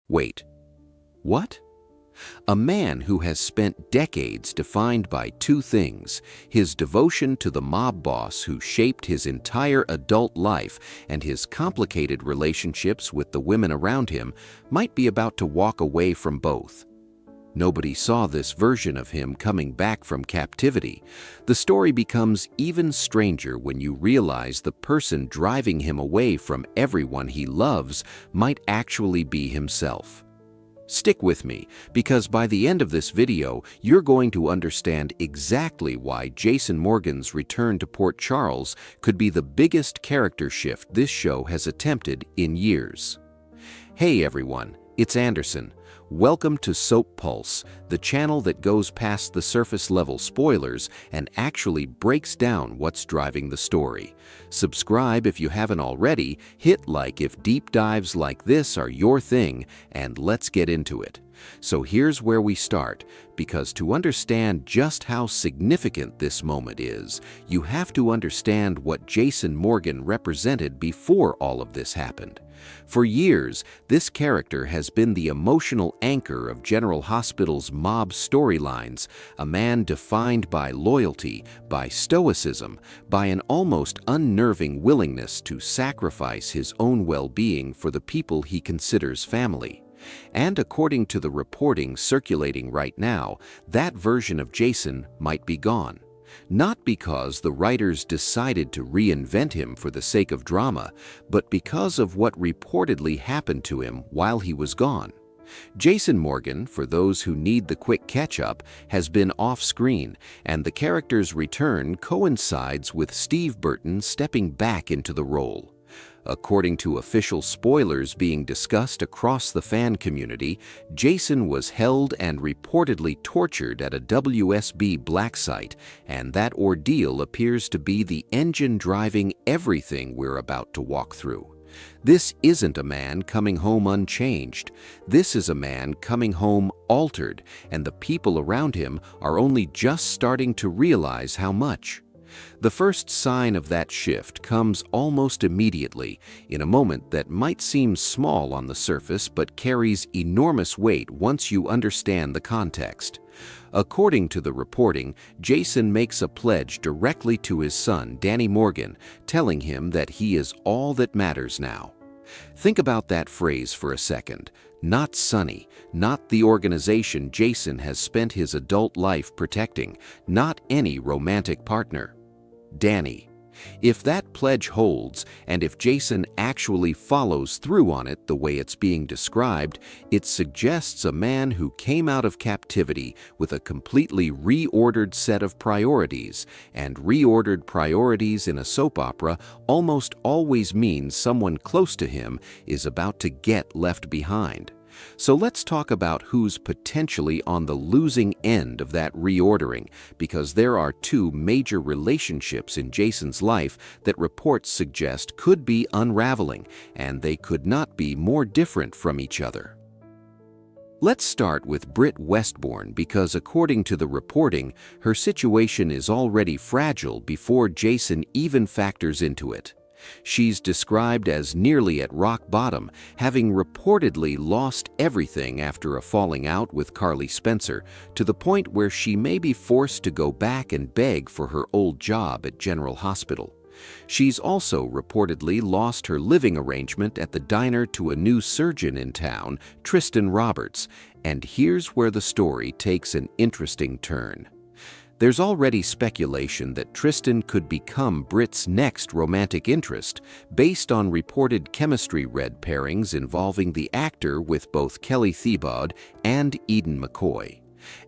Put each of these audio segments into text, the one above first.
Wait, what? A man who has spent decades defined by two things: his devotion to the mob boss who shaped his entire adult life and his complicated relationships with the women around him, might be about to walk away from both. Nobody saw this version of him coming back from captivity. The story becomes even stranger when you realize the person driving him away from everyone he loves might actually be himself. Stick with me, because by the end of this video, you're going to understand exactly why Jason Morgan's return to Port Charles could be the biggest character shift this show has attempted in years. Hey everyone, it's Anderson. Welcome to Soap Pulse, the channel that goes past the surface-level spoilers and actually breaks down what's driving the story. Subscribe if you haven't already, hit like if deep dives like this are your thing, and let's get into it. So here's where we start, because to understand just how significant this moment is, you have to understand what Jason Morgan represented before all of this happened. For years, this character has been the emotional anchor of General Hospital's mob storylines, a man defined by loyalty, by stoicism, by an almost unnerving willingness to sacrifice his own well-being for the people he considers family. And according to the reporting circulating right now, that version of Jason might be gone. Not because the writers decided to reinvent him for the sake of drama, but because of what reportedly happened to him while he was gone. Jason Morgan, for those who need the quick catch-up, has been off-screen, and the character's return coincides with Steve Burton stepping back into the role. According to official spoilers being discussed across the fan community, Jason was held and reportedly tortured at a WSB black site, and that ordeal appears to be the engine driving everything we're about to walk through. This isn't a man coming home unchanged. This is a man coming home altered, and the people around him are only just starting to realize how much. The first sign of that shift comes almost immediately, in a moment that might seem small on the surface but carries enormous weight once you understand the context. According to the reporting, Jason makes a pledge directly to his son, Danny Morgan, telling him that he is all that matters now. Think about that phrase for a second. Not Sonny, not the organization Jason has spent his adult life protecting, not any romantic partner. Danny. If that pledge holds, and if Jason actually follows through on it the way it's being described, it suggests a man who came out of captivity with a completely reordered set of priorities, and reordered priorities in a soap opera almost always means someone close to him is about to get left behind. So let's talk about who's potentially on the losing end of that reordering, because there are two major relationships in Jason's life that reports suggest could be unraveling, and they could not be more different from each other. Let's start with Britt Westbourne, because according to the reporting, her situation is already fragile before Jason even factors into it. She's described as nearly at rock bottom, having reportedly lost everything after a falling out with Carly Spencer, to the point where she may be forced to go back and beg for her old job at General Hospital. She's also reportedly lost her living arrangement at the diner to a new surgeon in town, Tristan Roberts, and here's where the story takes an interesting turn. There's already speculation that Tristan could become Britt's next romantic interest, based on reported chemistry red pairings involving the actor with both Kelly Thiebaud and Eden McCoy.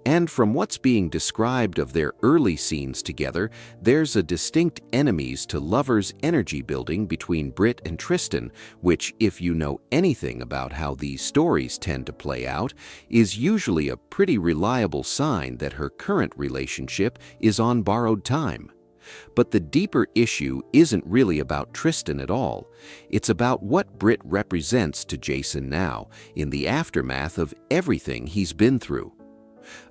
And from what's being described of their early scenes together, there's a distinct enemies to lovers energy building between Britt and Tristan, which, if you know anything about how these stories tend to play out, is usually a pretty reliable sign that her current relationship is on borrowed time. But the deeper issue isn't really about Tristan at all. It's about what Britt represents to Jason now, in the aftermath of everything he's been through.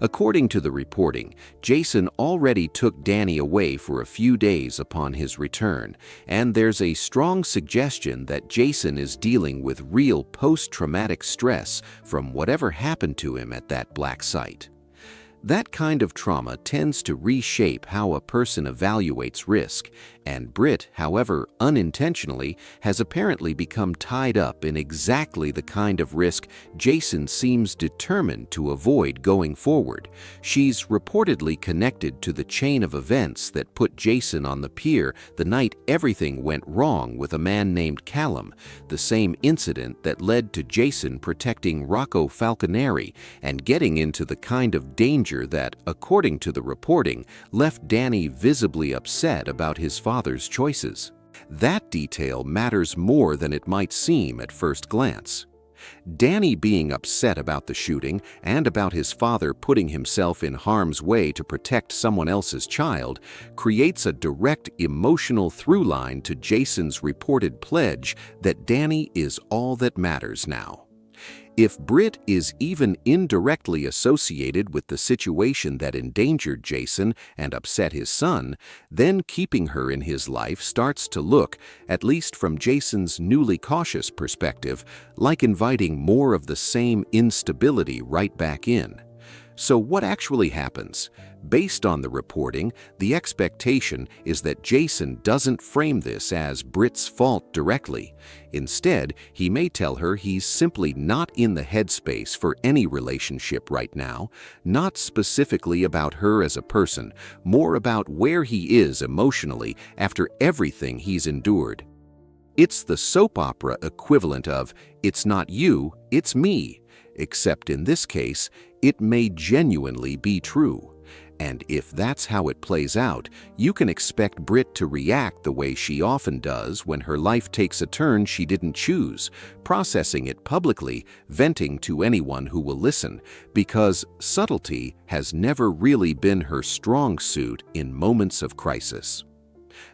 According to the reporting, Jason already took Danny away for a few days upon his return, and there's a strong suggestion that Jason is dealing with real post-traumatic stress from whatever happened to him at that black site. That kind of trauma tends to reshape how a person evaluates risk, and Britt, however unintentionally, has apparently become tied up in exactly the kind of risk Jason seems determined to avoid going forward. She's reportedly connected to the chain of events that put Jason on the pier the night everything went wrong with a man named Callum, the same incident that led to Jason protecting Rocco Falconeri and getting into the kind of danger that, according to the reporting, left Danny visibly upset about his father's choices. That detail matters more than it might seem at first glance. Danny being upset about the shooting and about his father putting himself in harm's way to protect someone else's child creates a direct emotional through line to Jason's reported pledge that Danny is all that matters now. If Britt is even indirectly associated with the situation that endangered Jason and upset his son, then keeping her in his life starts to look, at least from Jason's newly cautious perspective, like inviting more of the same instability right back in. So what actually happens? Based on the reporting, the expectation is that Jason doesn't frame this as Britt's fault directly. Instead, he may tell her he's simply not in the headspace for any relationship right now, not specifically about her as a person, more about where he is emotionally after everything he's endured. It's the soap opera equivalent of, "It's not you, it's me," except in this case, it may genuinely be true. And if that's how it plays out, you can expect Britt to react the way she often does when her life takes a turn she didn't choose, processing it publicly, venting to anyone who will listen, because subtlety has never really been her strong suit in moments of crisis.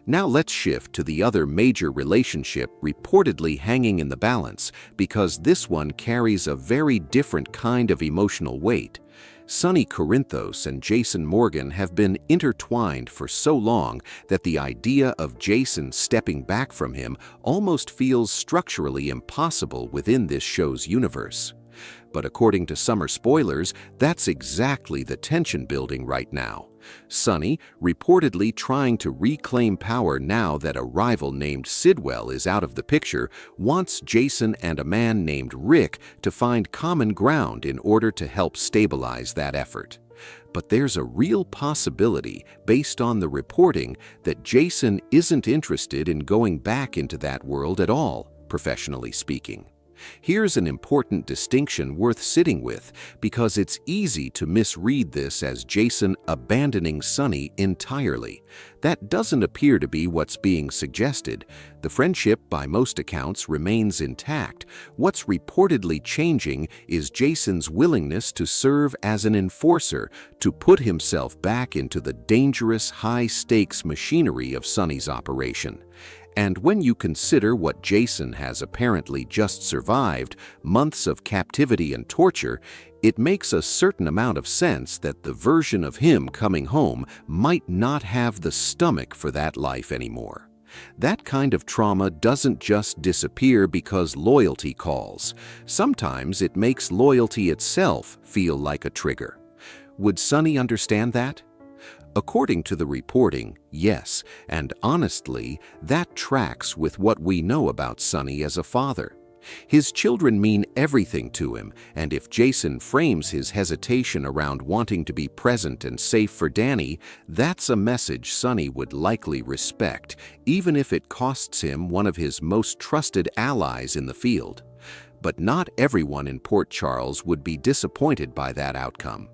Now let's shift to the other major relationship reportedly hanging in the balance, because this one carries a very different kind of emotional weight. Sonny Corinthos and Jason Morgan have been intertwined for so long that the idea of Jason stepping back from him almost feels structurally impossible within this show's universe. But according to summer spoilers, that's exactly the tension building right now. Sonny, reportedly trying to reclaim power now that a rival named Sidwell is out of the picture, wants Jason and a man named Rick to find common ground in order to help stabilize that effort. But there's a real possibility, based on the reporting, that Jason isn't interested in going back into that world at all, professionally speaking. Here's an important distinction worth sitting with, because it's easy to misread this as Jason abandoning Sonny entirely. That doesn't appear to be what's being suggested. The friendship, by most accounts, remains intact. What's reportedly changing is Jason's willingness to serve as an enforcer, to put himself back into the dangerous, high-stakes machinery of Sonny's operation. And when you consider what Jason has apparently just survived, months of captivity and torture, it makes a certain amount of sense that the version of him coming home might not have the stomach for that life anymore. That kind of trauma doesn't just disappear because loyalty calls. Sometimes it makes loyalty itself feel like a trigger. Would Sonny understand that? According to the reporting, yes, and honestly, that tracks with what we know about Sonny as a father. His children mean everything to him, and if Jason frames his hesitation around wanting to be present and safe for Danny, that's a message Sonny would likely respect, even if it costs him one of his most trusted allies in the field. But not everyone in Port Charles would be disappointed by that outcome.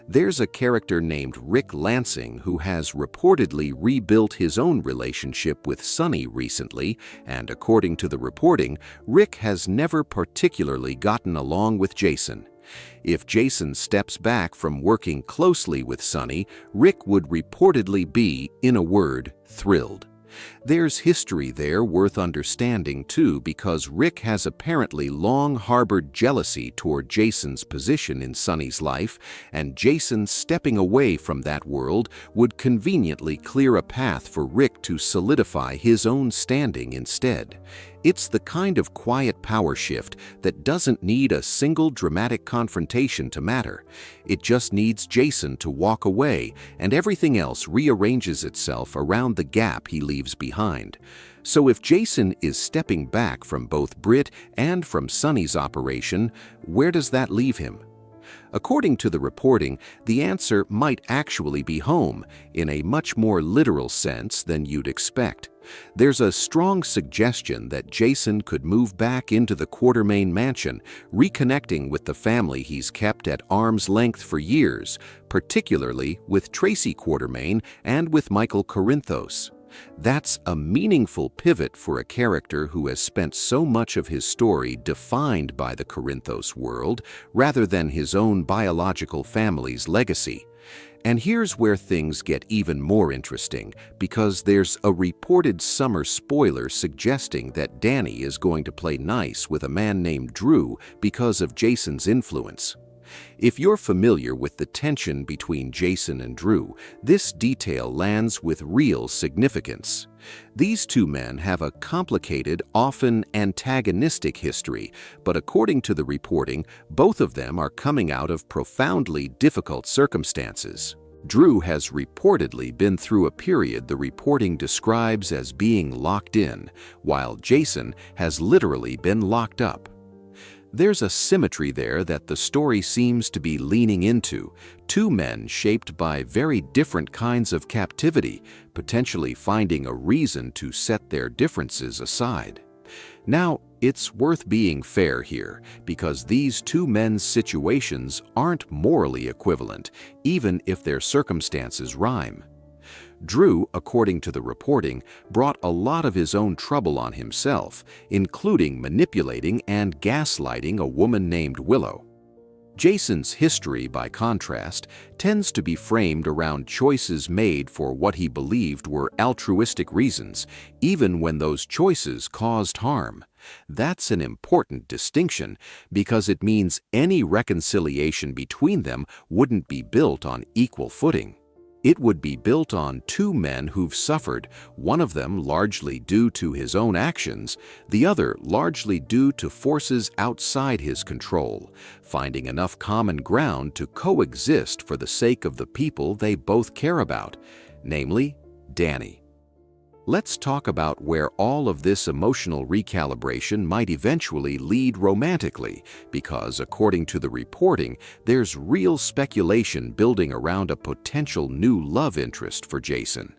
There's a character named Rick Lansing who has reportedly rebuilt his own relationship with Sonny recently, and according to the reporting, Rick has never particularly gotten along with Jason. If Jason steps back from working closely with Sonny, Rick would reportedly be, in a word, thrilled. There's history there worth understanding too, because Rick has apparently long harbored jealousy toward Jason's position in Sonny's life, and Jason stepping away from that world would conveniently clear a path for Rick to solidify his own standing instead. It's the kind of quiet power shift that doesn't need a single dramatic confrontation to matter. It just needs Jason to walk away, and everything else rearranges itself around the gap he leaves behind. So if Jason is stepping back from both Britt and from Sonny's operation, where does that leave him? According to the reporting, the answer might actually be home, in a much more literal sense than you'd expect. There's a strong suggestion that Jason could move back into the Quartermaine mansion, reconnecting with the family he's kept at arm's length for years, particularly with Tracy Quartermaine and with Michael Corinthos. That's a meaningful pivot for a character who has spent so much of his story defined by the Corinthos world rather than his own biological family's legacy. And here's where things get even more interesting, because there's a reported summer spoiler suggesting that Danny is going to play nice with a man named Drew because of Jason's influence. If you're familiar with the tension between Jason and Drew, this detail lands with real significance. These two men have a complicated, often antagonistic history, but according to the reporting, both of them are coming out of profoundly difficult circumstances. Drew has reportedly been through a period the reporting describes as being locked in, while Jason has literally been locked up. There's a symmetry there that the story seems to be leaning into, two men shaped by very different kinds of captivity, potentially finding a reason to set their differences aside. Now, it's worth being fair here, because these two men's situations aren't morally equivalent, even if their circumstances rhyme. Drew, according to the reporting, brought a lot of his own trouble on himself, including manipulating and gaslighting a woman named Willow. Jason's history, by contrast, tends to be framed around choices made for what he believed were altruistic reasons, even when those choices caused harm. That's an important distinction, because it means any reconciliation between them wouldn't be built on equal footing. It would be built on two men who've suffered, one of them largely due to his own actions, the other largely due to forces outside his control, finding enough common ground to coexist for the sake of the people they both care about, namely Danny. Let's talk about where all of this emotional recalibration might eventually lead romantically, because according to the reporting, there's real speculation building around a potential new love interest for Jason.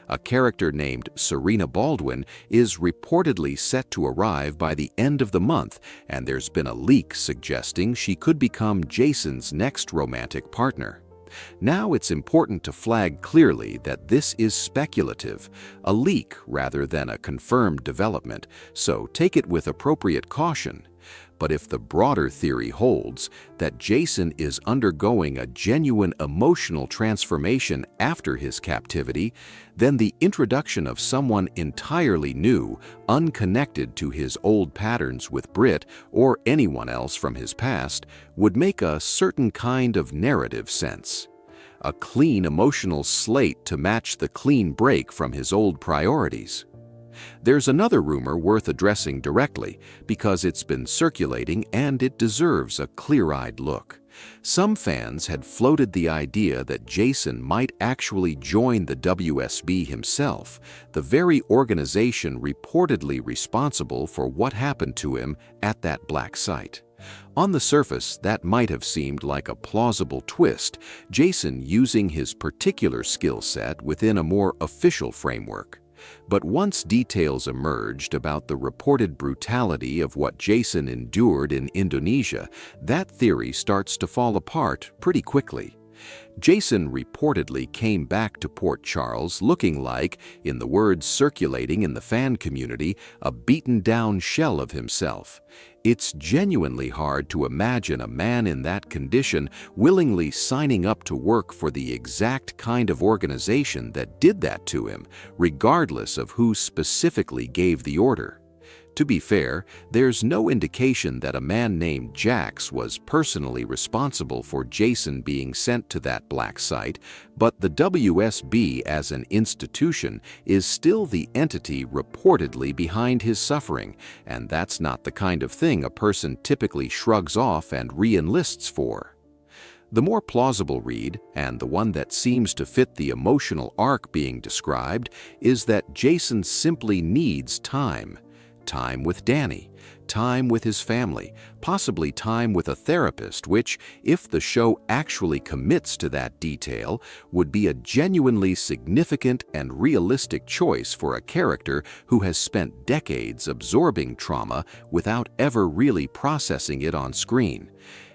A character named Serena Baldwin is reportedly set to arrive by the end of the month, and there's been a leak suggesting she could become Jason's next romantic partner. Now it's important to flag clearly that this is speculative, a leak rather than a confirmed development, so take it with appropriate caution. But if the broader theory holds, that Jason is undergoing a genuine emotional transformation after his captivity, then the introduction of someone entirely new, unconnected to his old patterns with Britt or anyone else from his past, would make a certain kind of narrative sense. A clean emotional slate to match the clean break from his old priorities. There's another rumor worth addressing directly, because it's been circulating and it deserves a clear-eyed look. Some fans had floated the idea that Jason might actually join the WSB himself, the very organization reportedly responsible for what happened to him at that black site. On the surface, that might have seemed like a plausible twist, Jason using his particular skill set within a more official framework. But once details emerged about the reported brutality of what Jason endured in Indonesia, that theory starts to fall apart pretty quickly. Jason reportedly came back to Port Charles looking like, in the words circulating in the fan community, a beaten-down shell of himself. It's genuinely hard to imagine a man in that condition willingly signing up to work for the exact kind of organization that did that to him, regardless of who specifically gave the order. To be fair, there's no indication that a man named Jax was personally responsible for Jason being sent to that black site, but the WSB as an institution is still the entity reportedly behind his suffering, and that's not the kind of thing a person typically shrugs off and re-enlists for. The more plausible read, and the one that seems to fit the emotional arc being described, is that Jason simply needs time. Time with Danny, time with his family, possibly time with a therapist, which, if the show actually commits to that detail, would be a genuinely significant and realistic choice for a character who has spent decades absorbing trauma without ever really processing it on screen.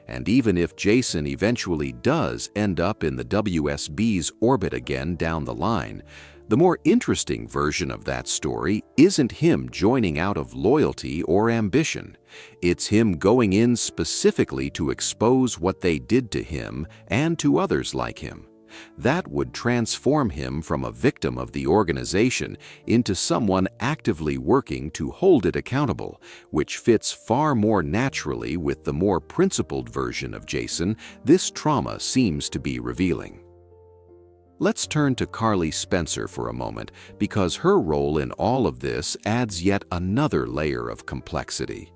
And even if Jason eventually does end up in the WSB's orbit again down the line, the more interesting version of that story isn't him joining out of loyalty or ambition. It's him going in specifically to expose what they did to him and to others like him. That would transform him from a victim of the organization into someone actively working to hold it accountable, which fits far more naturally with the more principled version of Jason this trauma seems to be revealing. Let's turn to Carly Spencer for a moment, because her role in all of this adds yet another layer of complexity.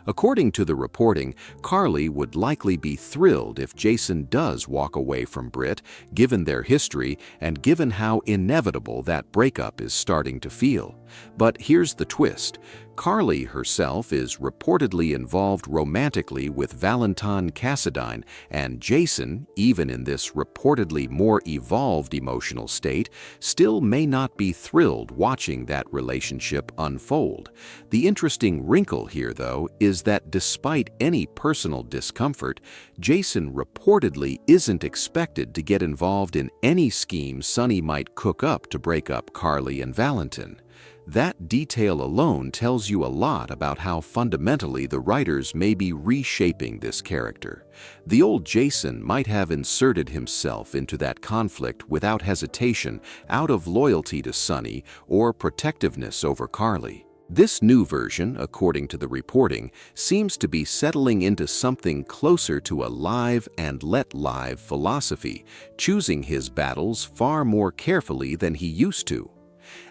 According to the reporting, Carly would likely be thrilled if Jason does walk away from Britt, given their history and given how inevitable that breakup is starting to feel. But here's the twist. Carly herself is reportedly involved romantically with Valentine Cassadine, and Jason, even in this reportedly more evolved emotional state, still may not be thrilled watching that relationship unfold. The interesting wrinkle here, though, is that despite any personal discomfort, Jason reportedly isn't expected to get involved in any scheme Sonny might cook up to break up Carly and Valentine. That detail alone tells you a lot about how fundamentally the writers may be reshaping this character. The old Jason might have inserted himself into that conflict without hesitation, out of loyalty to Sonny or protectiveness over Carly. This new version, according to the reporting, seems to be settling into something closer to a live and let live philosophy, choosing his battles far more carefully than he used to.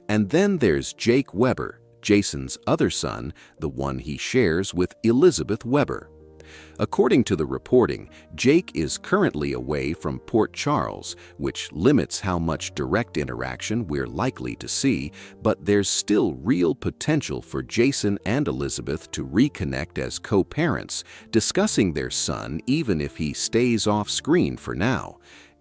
And then there's Jake Weber, Jason's other son, the one he shares with Elizabeth Weber. According to the reporting, Jake is currently away from Port Charles, which limits how much direct interaction we're likely to see, but there's still real potential for Jason and Elizabeth to reconnect as co-parents, discussing their son even if he stays off screen for now.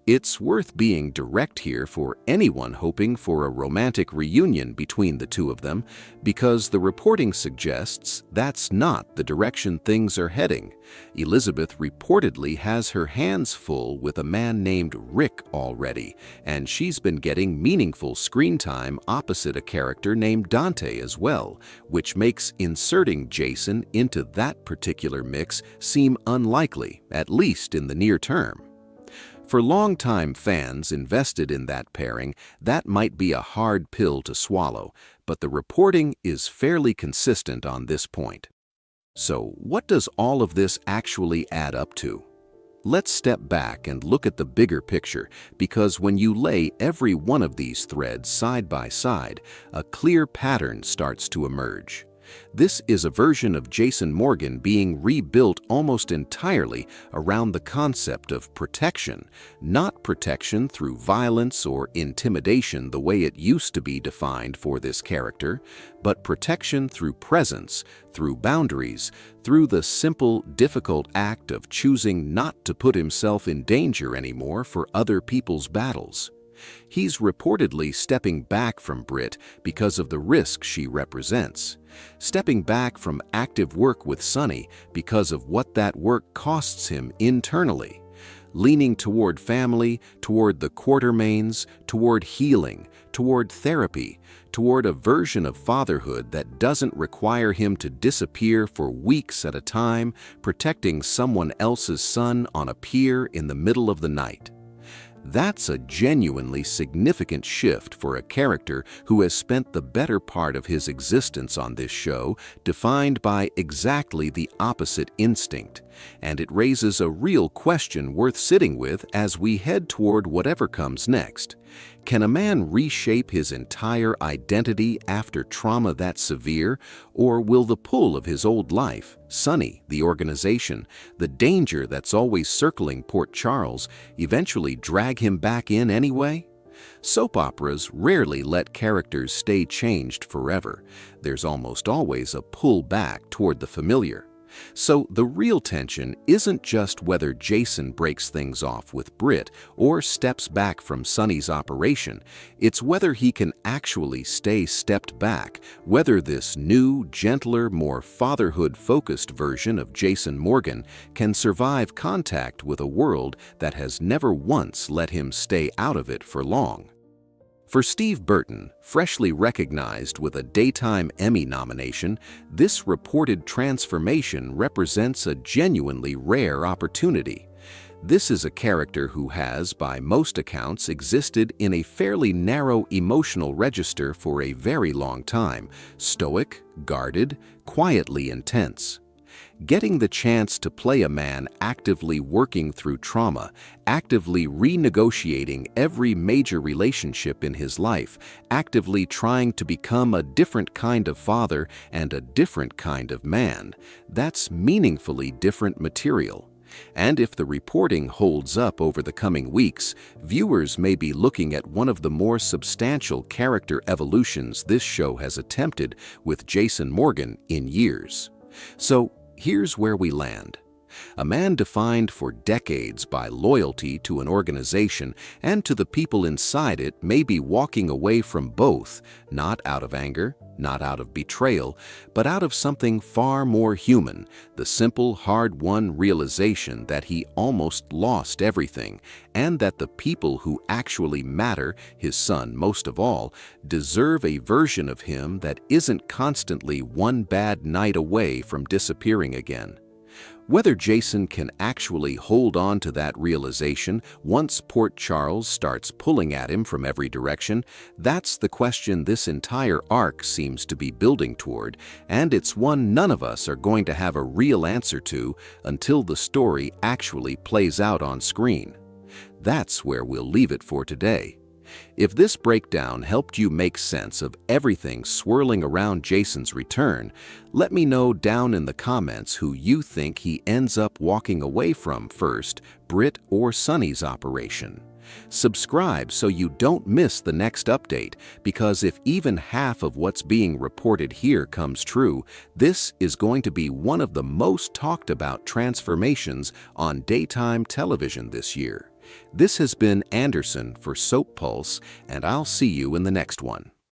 It's worth being direct here for anyone hoping for a romantic reunion between the two of them, because the reporting suggests that's not the direction things are heading. Elizabeth reportedly has her hands full with a man named Rick already, and she's been getting meaningful screen time opposite a character named Dante as well, which makes inserting Jason into that particular mix seem unlikely, at least in the near term. For longtime fans invested in that pairing, that might be a hard pill to swallow, but the reporting is fairly consistent on this point. So, what does all of this actually add up to? Let's step back and look at the bigger picture, because when you lay every one of these threads side by side, a clear pattern starts to emerge. This is a version of Jason Morgan being rebuilt almost entirely around the concept of protection, not protection through violence or intimidation the way it used to be defined for this character, but protection through presence, through boundaries, through the simple, difficult act of choosing not to put himself in danger anymore for other people's battles. He's reportedly stepping back from Britt because of the risk she represents, stepping back from active work with Sonny because of what that work costs him internally, leaning toward family, toward the Quartermaines, toward healing, toward therapy, toward a version of fatherhood that doesn't require him to disappear for weeks at a time, protecting someone else's son on a pier in the middle of the night. That's a genuinely significant shift for a character who has spent the better part of his existence on this show defined by exactly the opposite instinct, and it raises a real question worth sitting with as we head toward whatever comes next. Can a man reshape his entire identity after trauma that severe, or will the pull of his old life, Sonny, the organization, the danger that's always circling Port Charles, eventually drag him back in anyway? Soap operas rarely let characters stay changed forever. There's almost always a pull back toward the familiar. So the real tension isn't just whether Jason breaks things off with Britt or steps back from Sonny's operation, it's whether he can actually stay stepped back, whether this new, gentler, more fatherhood-focused version of Jason Morgan can survive contact with a world that has never once let him stay out of it for long. For Steve Burton, freshly recognized with a Daytime Emmy nomination, this reported transformation represents a genuinely rare opportunity. This is a character who has, by most accounts, existed in a fairly narrow emotional register for a very long time, stoic, guarded, quietly intense. Getting the chance to play a man actively working through trauma, actively renegotiating every major relationship in his life, actively trying to become a different kind of father and a different kind of man, that's meaningfully different material. And if the reporting holds up over the coming weeks, viewers may be looking at one of the more substantial character evolutions this show has attempted with Jason Morgan in years. So, here's where we land. A man defined for decades by loyalty to an organization and to the people inside it may be walking away from both, not out of anger, not out of betrayal, but out of something far more human, the simple, hard-won realization that he almost lost everything, and that the people who actually matter, his son most of all, deserve a version of him that isn't constantly one bad night away from disappearing again. Whether Jason can actually hold on to that realization once Port Charles starts pulling at him from every direction, that's the question this entire arc seems to be building toward, and it's one none of us are going to have a real answer to until the story actually plays out on screen. That's where we'll leave it for today. If this breakdown helped you make sense of everything swirling around Jason's return, let me know down in the comments who you think he ends up walking away from first, Britt or Sonny's operation. Subscribe so you don't miss the next update, because if even half of what's being reported here comes true, this is going to be one of the most talked about transformations on daytime television this year. This has been Anderson for Soap Pulse, and I'll see you in the next one.